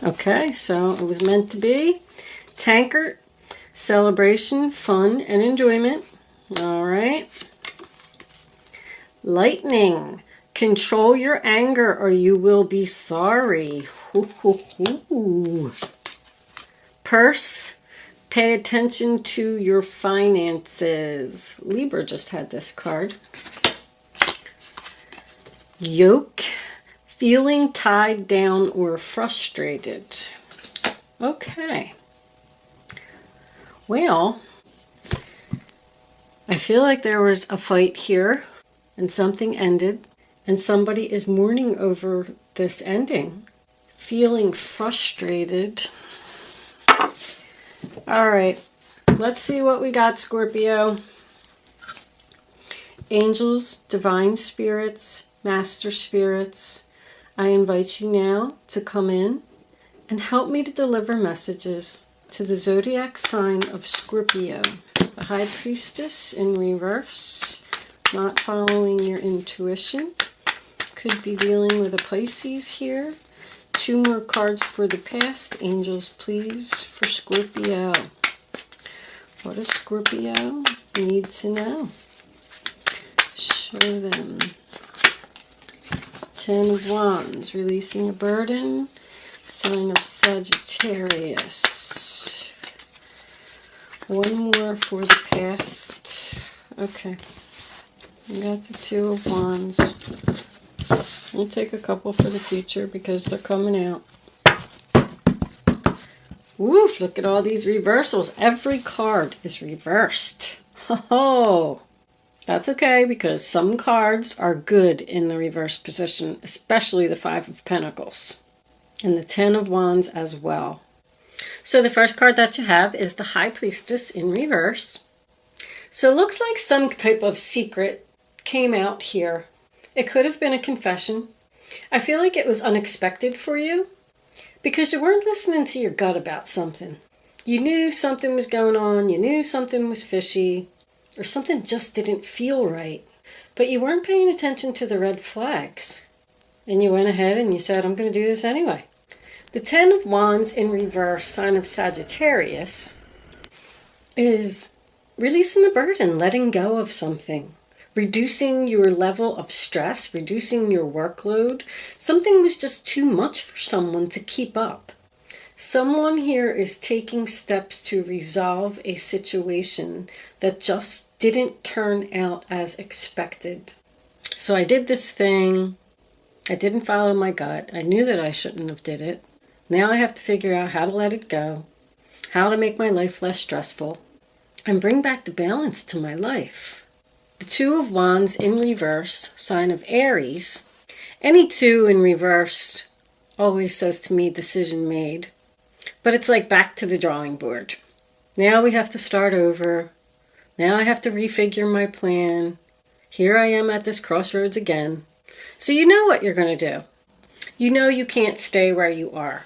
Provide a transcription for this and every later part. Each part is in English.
Okay, so it was meant to be. Tankard, celebration, fun, and enjoyment. All right. Lightning, control your anger or you will be sorry. Hoo, hoo, hoo. Purse, pay attention to your finances. Libra just had this card. Yoke, feeling tied down or frustrated. Okay. Well, I feel like there was a fight here and something ended and somebody is mourning over this ending. Feeling frustrated. All right, let's see what we got, Scorpio. Angels, divine spirits, master spirits, I invite you now to come in and help me to deliver messages to the zodiac sign of Scorpio. The High Priestess in reverse, not following your intuition. Could be dealing with a Pisces here. 2 more cards for the past. Angels, please, for Scorpio. What does Scorpio need to know? Show them. 10 of Wands, releasing a burden. Sign of Sagittarius. 1 more for the past. Okay. We got the 2 of Wands. We'll take a couple for the future because they're coming out. Woo, look at all these reversals. Every card is reversed. Ho-ho! That's okay because some cards are good in the reverse position, especially the 5 of Pentacles. And the 10 of Wands as well. So the first card that you have is the High Priestess in reverse. So it looks like some type of secret came out here. It could have been a confession. I feel like it was unexpected for you because you weren't listening to your gut about something. You knew something was going on. You knew something was fishy or something just didn't feel right. But you weren't paying attention to the red flags. And you went ahead and you said, I'm going to do this anyway. The 10 of Wands in reverse, sign of Sagittarius, is releasing the burden, letting go of something. Reducing your level of stress, reducing your workload. Something was just too much for someone to keep up. Someone here is taking steps to resolve a situation that just didn't turn out as expected. So I did this thing. I didn't follow my gut. I knew that I shouldn't have did it. Now I have to figure out how to let it go, how to make my life less stressful, and bring back the balance to my life. The 2 of Wands in reverse, sign of Aries. Any 2 in reverse always says to me, decision made. But it's like back to the drawing board. Now we have to start over. Now I have to refigure my plan. Here I am at this crossroads again. So you know what you're going to do. You know you can't stay where you are.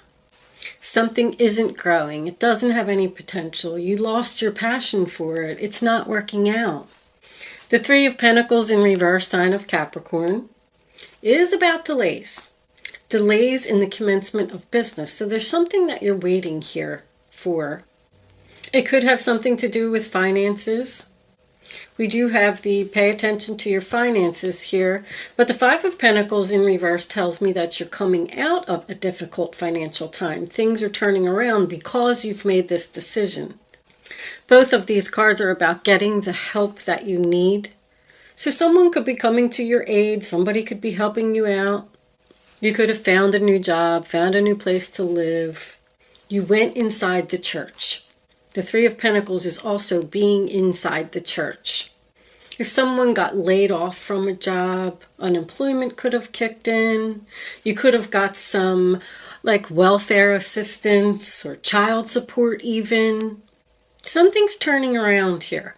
Something isn't growing. It doesn't have any potential. You lost your passion for it. It's not working out. The 3 of Pentacles in reverse, sign of Capricorn, is about delays. Delays in the commencement of business. So there's something that you're waiting here for. It could have something to do with finances. We do have the pay attention to your finances here. But the 5 of Pentacles in reverse tells me that you're coming out of a difficult financial time. Things are turning around because you've made this decision. Both of these cards are about getting the help that you need. So someone could be coming to your aid. Somebody could be helping you out. You could have found a new job, found a new place to live. You went inside the church. The 3 of Pentacles is also being inside the church. If someone got laid off from a job, unemployment could have kicked in. You could have got some like welfare assistance or child support even. Something's turning around here.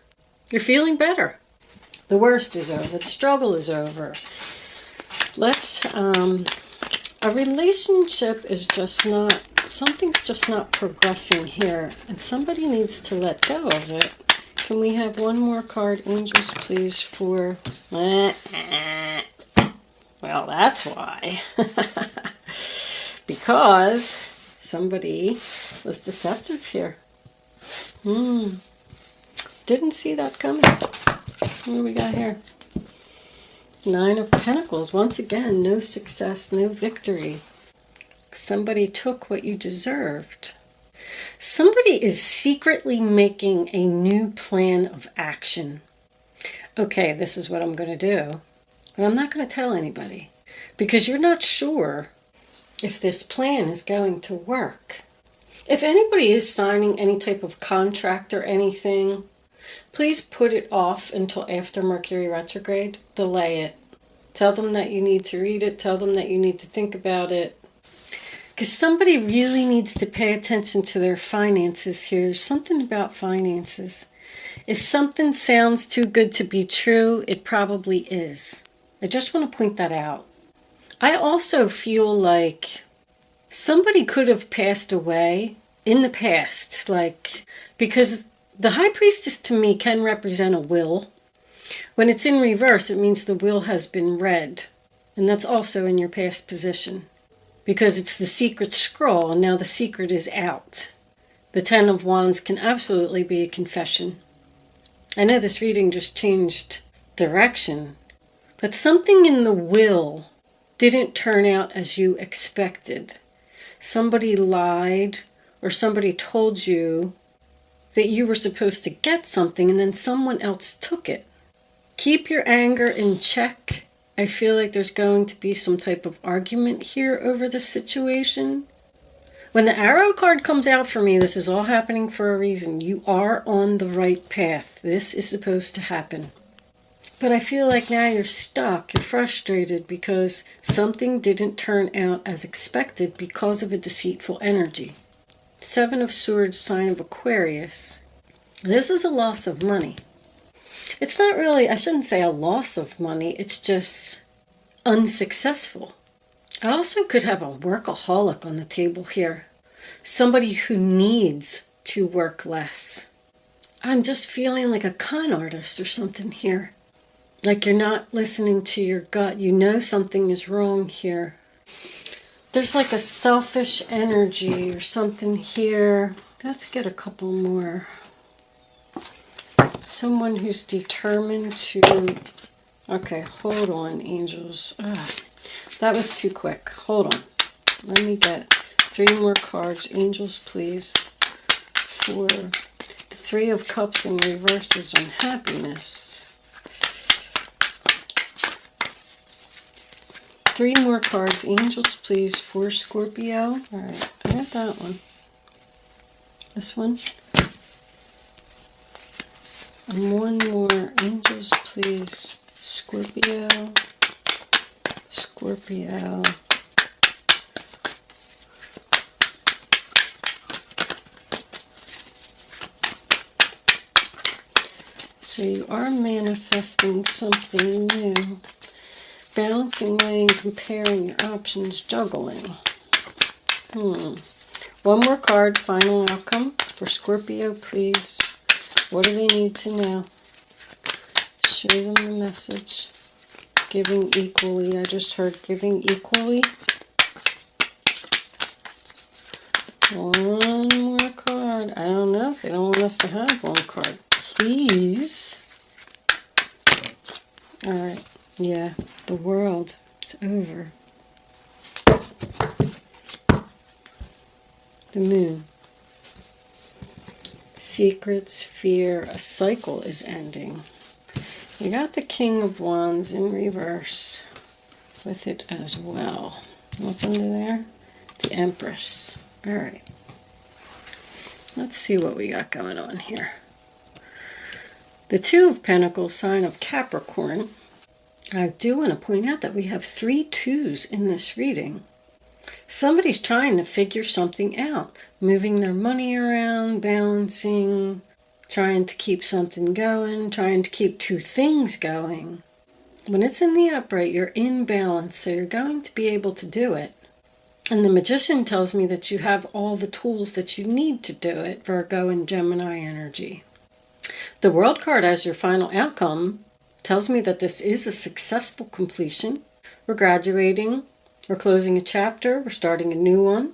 You're feeling better. The worst is over. The struggle is over. A relationship is just not, something's just not progressing here. And somebody needs to let go of it. Can we have 1 more card, angels, please, for... Well, that's why. Because Somebody was deceptive here. Didn't see that coming. What do we got here? 9 of Pentacles. Once again, no success, no victory. Somebody took what you deserved. Somebody is secretly making a new plan of action. Okay, this is what I'm going to do, but I'm not going to tell anybody because you're not sure if this plan is going to work. If anybody is signing any type of contract or anything, please put it off until after Mercury retrograde. Delay it. Tell them that you need to read it. Tell them that you need to think about it. Because somebody really needs to pay attention to their finances here. There's something about finances. If something sounds too good to be true, it probably is. I just want to point that out. I also feel like somebody could have passed away in the past, because the High Priestess to me can represent a will. When it's in reverse, it means the will has been read, and that's also in your past position, because it's the secret scroll, and now the secret is out. The 10 of Wands can absolutely be a confession. I know this reading just changed direction, but something in the will didn't turn out as you expected. Somebody lied, or somebody told you that you were supposed to get something and then someone else took it. Keep your anger in check. I feel like there's going to be some type of argument here over the situation. When the Arrow card comes out for me, this is all happening for a reason. You are on the right path. This is supposed to happen. But I feel like now you're stuck. You're frustrated because something didn't turn out as expected because of a deceitful energy. 7 of Swords, sign of Aquarius. This is a loss of money. It's not really, I shouldn't say a loss of money. It's just unsuccessful. I also could have a workaholic on the table here. Somebody who needs to work less. I'm just feeling like a con artist or something here. Like you're not listening to your gut. You know something is wrong here. There's like a selfish energy or something here. Let's get a couple more. Someone who's determined to... Okay, hold on, angels. That was too quick. Hold on. Let me get 3 more cards. Angels, please. For the 3 of Cups in reverse is unhappiness. 3 more cards. Angels, please, for Scorpio. All right, I got that one. This one. And 1 more. Angels, please. Scorpio. Scorpio. So you are manifesting something new. Balancing, weighing, comparing your options, juggling. 1 more card, final outcome for Scorpio, please. What do they need to know? Show them the message. Giving equally. I just heard giving equally. 1 more card. I don't know if they don't want us to have 1 card. Please. Alright. Yeah. The world. It's over. The moon. Secrets, fear. A cycle is ending. We got the King of Wands in reverse with it as well. What's under there? The Empress. All right. Let's see what we got going on here. The 2 of Pentacles, sign of Capricorn. I do want to point out that we have 3 2s in this reading. Somebody's trying to figure something out. Moving their money around, balancing, trying to keep something going, trying to keep 2 things going. When it's in the upright, you're in balance, so you're going to be able to do it. And the Magician tells me that you have all the tools that you need to do it, Virgo and Gemini energy. The World card as your final outcome tells me that this is a successful completion. We're graduating, we're closing a chapter, we're starting a new one.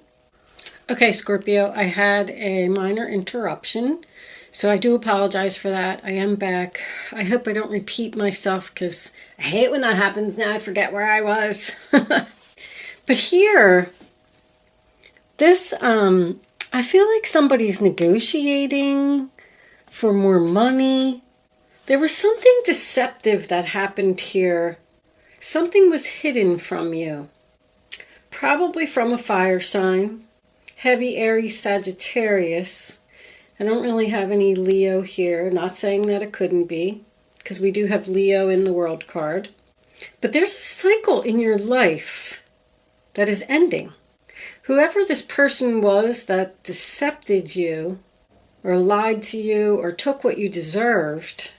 Okay, Scorpio, I had a minor interruption, so I do apologize for that. I am back. I hope I don't repeat myself because I hate when that happens. Now I forget where I was. But here, this, I feel like somebody's negotiating for more money. There was something deceptive that happened here. Something was hidden from you. Probably from a fire sign. Heavy Aries Sagittarius. I don't really have any Leo here. Not saying that it couldn't be, because we do have Leo in the World card. But there's a cycle in your life that is ending. Whoever this person was that decepted you, or lied to you, or took what you deserved,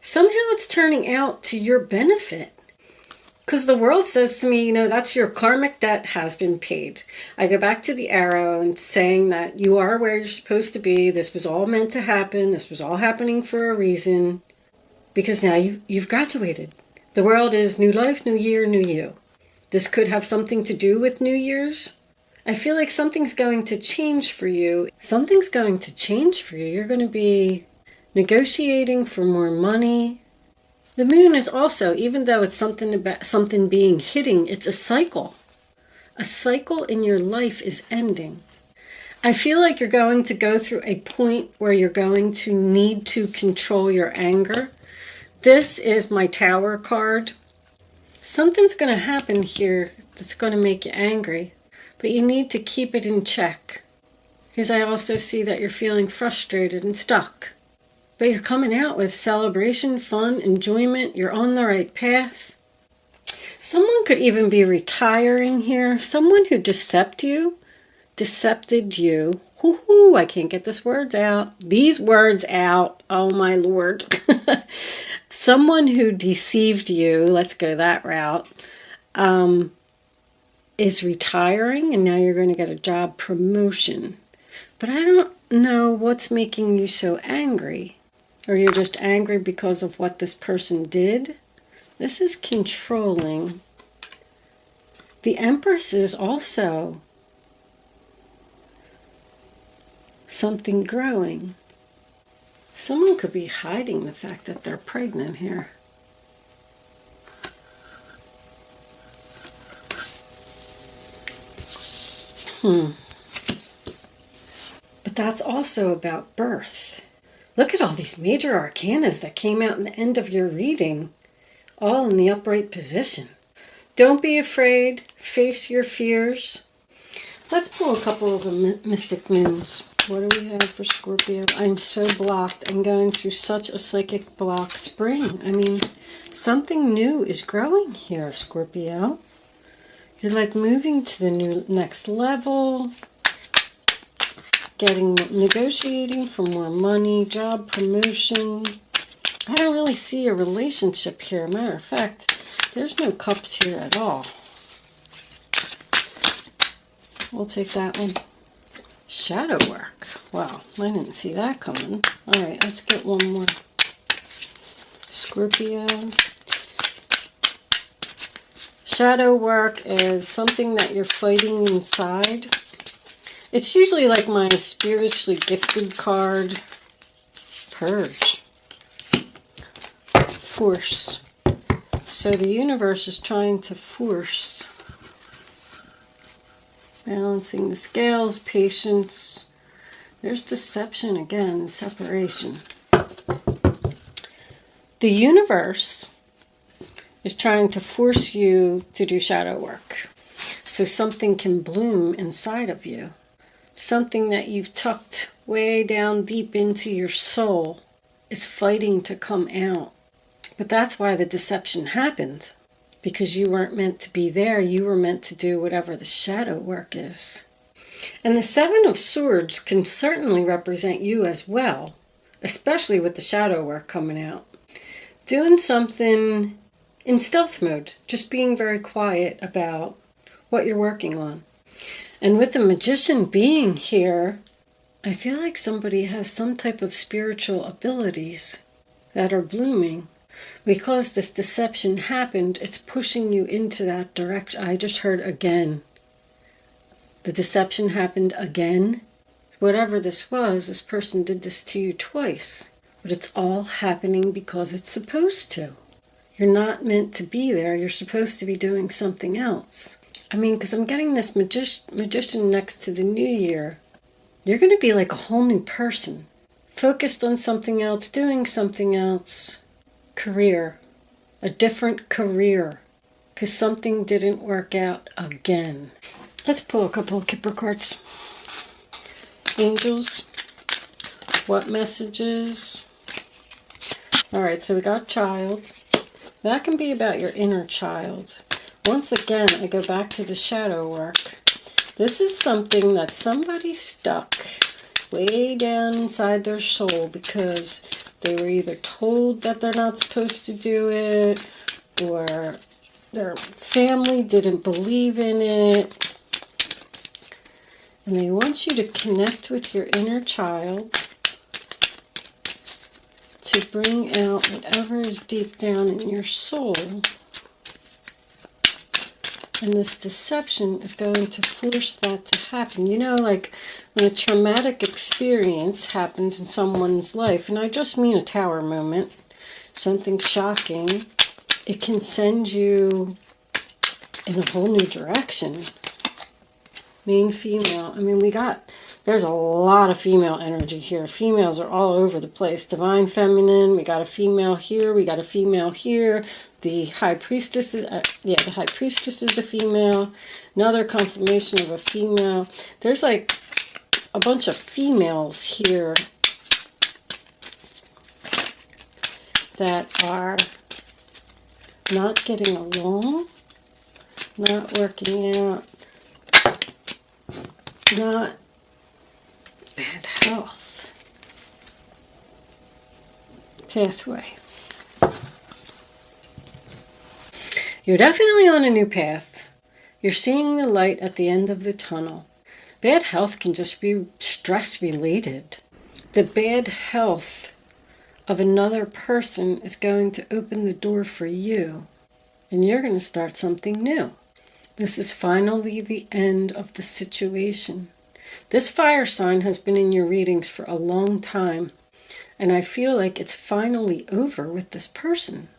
somehow it's turning out to your benefit. Because the world says to me, that's your karmic debt has been paid. I go back to the arrow and saying that you are where you're supposed to be. This was all meant to happen. This was all happening for a reason. Because now you've graduated. The world is new life, new year, new you. This could have something to do with New Year's. I feel like something's going to change for you. Something's going to change for you. You're going to be negotiating for more money. The moon is also, even though it's something about something being hidden, it's a cycle. A cycle in your life is ending. I feel like you're going to go through a point where you're going to need to control your anger. This is my Tower card. Something's going to happen here that's going to make you angry, but you need to keep it in check. Because I also see that you're feeling frustrated and stuck. But you're coming out with celebration, fun, enjoyment. You're on the right path. Someone could even be retiring here. Someone who decepted you. Hoo-hoo, I can't get these words out. Oh my Lord. Someone who deceived you, let's go that route, is retiring, and now you're going to get a job promotion. But I don't know what's making you so angry. Or you're just angry because of what this person did. This is controlling. The Empress is also something growing. Someone could be hiding the fact that they're pregnant here. But that's also about birth. Look at all these major arcanas that came out in the end of your reading, all in the upright position. Don't be afraid. Face your fears. Let's pull a couple of the mystic moons. What do we have for Scorpio? I'm so blocked. I'm going through such a psychic block spring. I mean, something new is growing here, Scorpio. You're like moving to the next level. Negotiating for more money, job promotion. I don't really see a relationship here. Matter of fact, there's no cups here at all. We'll take that one. Shadow work. Wow, I didn't see that coming. All right, let's get one more. Scorpio. Shadow work is something that you're fighting inside. It's usually like my spiritually gifted card. Purge. Force. So the universe is trying to force. Balancing the scales, patience. There's deception again, separation. The universe is trying to force you to do shadow work. So something can bloom inside of you. Something that you've tucked way down deep into your soul is fighting to come out. But that's why the deception happened. Because you weren't meant to be there. You were meant to do whatever the shadow work is. And the Seven of Swords can certainly represent you as well. Especially with the shadow work coming out. Doing something in stealth mode. Just being very quiet about what you're working on. And with the Magician being here, I feel like somebody has some type of spiritual abilities that are blooming. Because this deception happened, it's pushing you into that direction. I just heard again, The deception happened again. Whatever this was, this person did this to you twice. But it's all happening because it's supposed to. You're not meant to be there. You're supposed to be doing something else. I mean, because I'm getting this magician next to the new year. You're going to be like a whole new person. Focused on something else, doing something else. Career. A different career. Because something didn't work out again. Let's pull a couple of Kipper cards. Angels. What messages? Alright, so we got child. That can be about your inner child. Once again, I go back to the shadow work. This is something that somebody stuck way down inside their soul because they were either told that they're not supposed to do it, or their family didn't believe in it. And they want you to connect with your inner child to bring out whatever is deep down in your soul. And this deception is going to force that to happen. You know, like when a traumatic experience happens in someone's life, and I just mean a tower moment, something shocking, it can send you in a whole new direction. Main female. I mean, there's a lot of female energy here. Females are all over the place. Divine feminine. We got a female here. We got a female here. The high priestess is, the high priestess is a female. Another confirmation of a female. There's like a bunch of females here that are not getting along, not working out, not bad health. Pathway. You're definitely on a new path. You're seeing the light at the end of the tunnel. Bad health can just be stress related. The bad health of another person is going to open the door for you, and you're going to start something new. This is finally the end of the situation. This fire sign has been in your readings for a long time, and I feel like it's finally over with this person.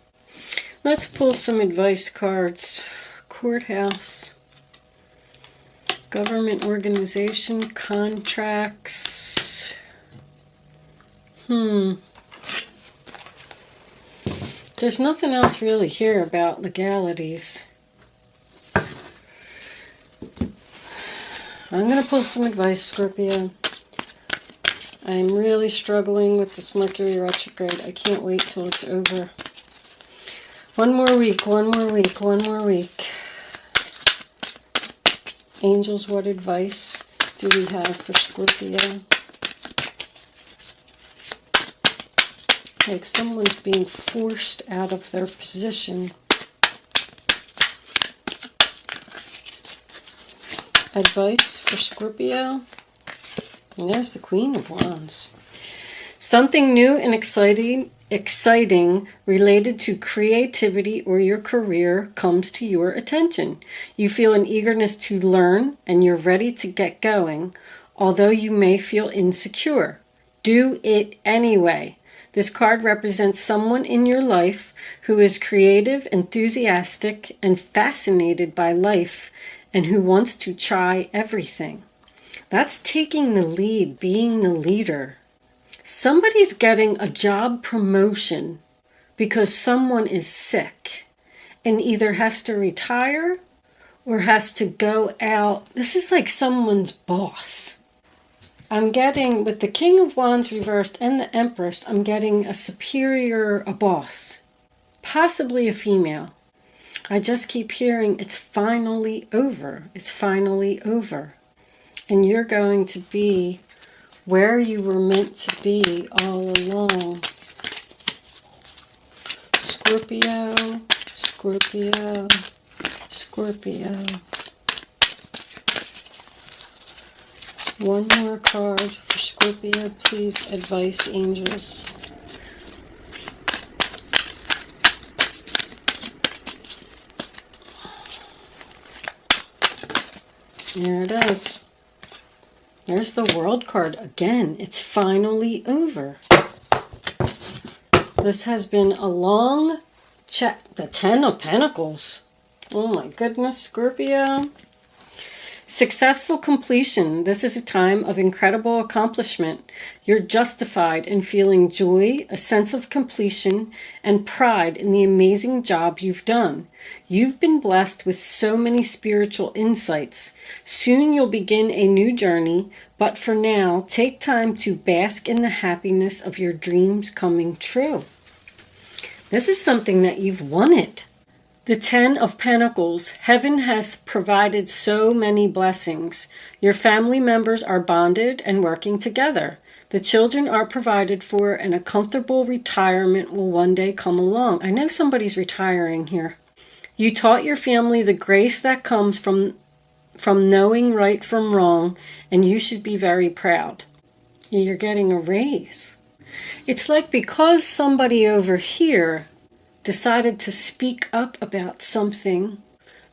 Let's pull some advice cards. Courthouse, government organization, contracts. There's nothing else really here about legalities. I'm going to pull some advice, Scorpio. I'm really struggling with this Mercury retrograde. I can't wait till it's over. One more week, one more week, one more week. Angels, what advice do we have for Scorpio? Like someone's being forced out of their position. Advice for Scorpio? And there's the Queen of Wands. Something new and exciting related to creativity or your career comes to your attention. You feel an eagerness to learn and you're ready to get going, although you may feel insecure. Do it anyway. This card represents someone in your life who is creative, enthusiastic, and fascinated by life, and who wants to try everything. That's taking the lead, being the leader. Somebody's getting a job promotion because someone is sick and either has to retire or has to go out. This is like someone's boss. I'm getting, with the King of Wands reversed and the Empress, I'm getting a superior, a boss. Possibly a female. I just keep hearing it's finally over. It's finally over. And you're going to be where you were meant to be all along. Scorpio, Scorpio, Scorpio. One more card for Scorpio, please. Advice, angels. There it is. There's the World card again. It's finally over. This has been a long check. The Ten of Pentacles. Oh my goodness, Scorpio. Successful completion. This is a time of incredible accomplishment. You're justified in feeling joy, a sense of completion, and pride in the amazing job you've done. You've been blessed with so many spiritual insights. Soon you'll begin a new journey, but for now, take time to bask in the happiness of your dreams coming true. This is something that you've wanted. The Ten of Pentacles. Heaven has provided so many blessings. Your family members are bonded and working together. The children are provided for, and a comfortable retirement will one day come along. I know somebody's retiring here. You taught your family the grace that comes from knowing right from wrong, and you should be very proud. You're getting a raise. It's like because somebody over here decided to speak up about something,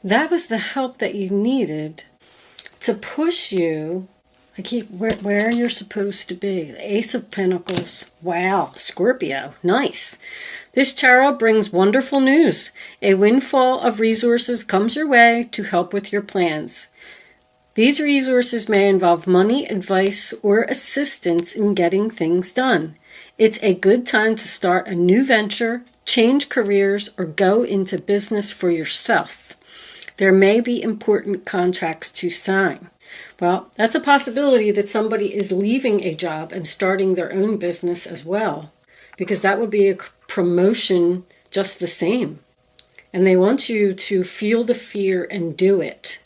that was the help that you needed to push you where you're supposed to be. The Ace of Pentacles. Wow, Scorpio, nice. This tarot brings wonderful news. A windfall of resources comes your way to help with your plans. These resources may involve money, advice, or assistance in getting things done. It's a good time to start a new venture, change careers, or go into business for yourself. There may be important contracts to sign. Well, that's a possibility that somebody is leaving a job and starting their own business as well, because that would be a promotion just the same. And they want you to feel the fear and do it,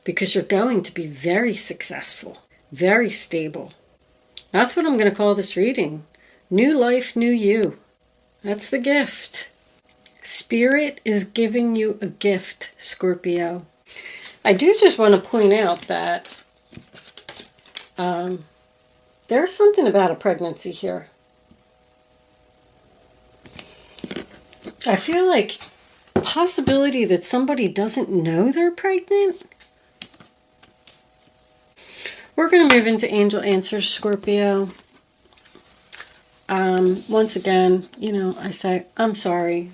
because you're going to be very successful, very stable. That's what I'm going to call this reading. New life, new you. That's the gift. Spirit is giving you a gift, Scorpio. I do just want to point out that there's something about a pregnancy here. I feel like a possibility that somebody doesn't know they're pregnant. We're going to move into angel answers, Scorpio. Once again, I say, I'm sorry.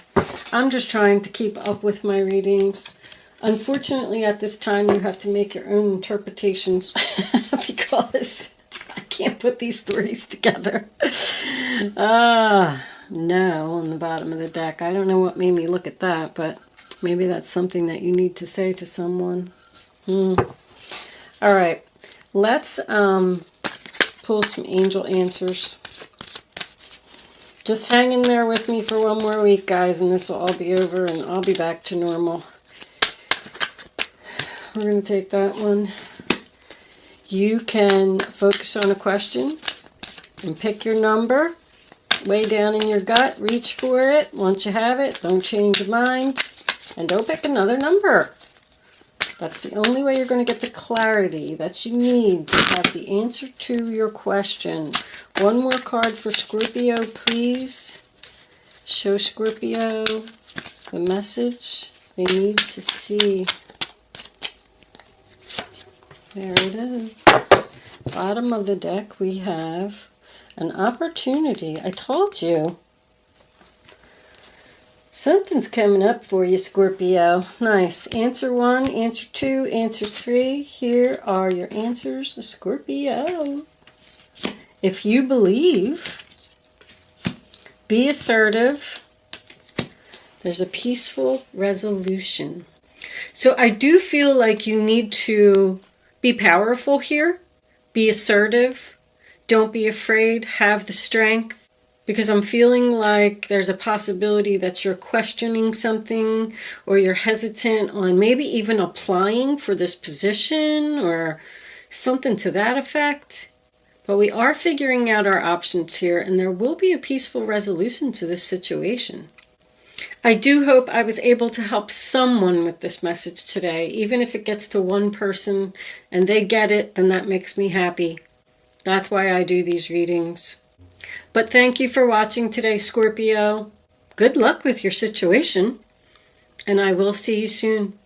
I'm just trying to keep up with my readings. Unfortunately, at this time, you have to make your own interpretations because I can't put these stories together. No, on the bottom of the deck. I don't know what made me look at that, but maybe that's something that you need to say to someone. All right, let's pull some angel answers. Just hang in there with me for one more week, guys, and this will all be over, and I'll be back to normal. We're going to take that one. You can focus on a question and pick your number. Way down in your gut, reach for it. Once you have it, don't change your mind. And don't pick another number. That's the only way you're going to get the clarity that you need to have the answer to your question. One more card for Scorpio, please. Show Scorpio the message they need to see. There it is. Bottom of the deck, we have an opportunity. I told you. Something's coming up for you, Scorpio. Nice. Answer 1, answer 2, answer 3. Here are your answers, Scorpio. If you believe, be assertive. There's a peaceful resolution. So I do feel like you need to be powerful here. Be assertive. Don't be afraid. Have the strength. Because I'm feeling like there's a possibility that you're questioning something, or you're hesitant on maybe even applying for this position or something to that effect. But we are figuring out our options here, and there will be a peaceful resolution to this situation. I do hope I was able to help someone with this message today. Even if it gets to one person and they get it, then that makes me happy. That's why I do these readings. But thank you for watching today, Scorpio. Good luck with your situation, and I will see you soon.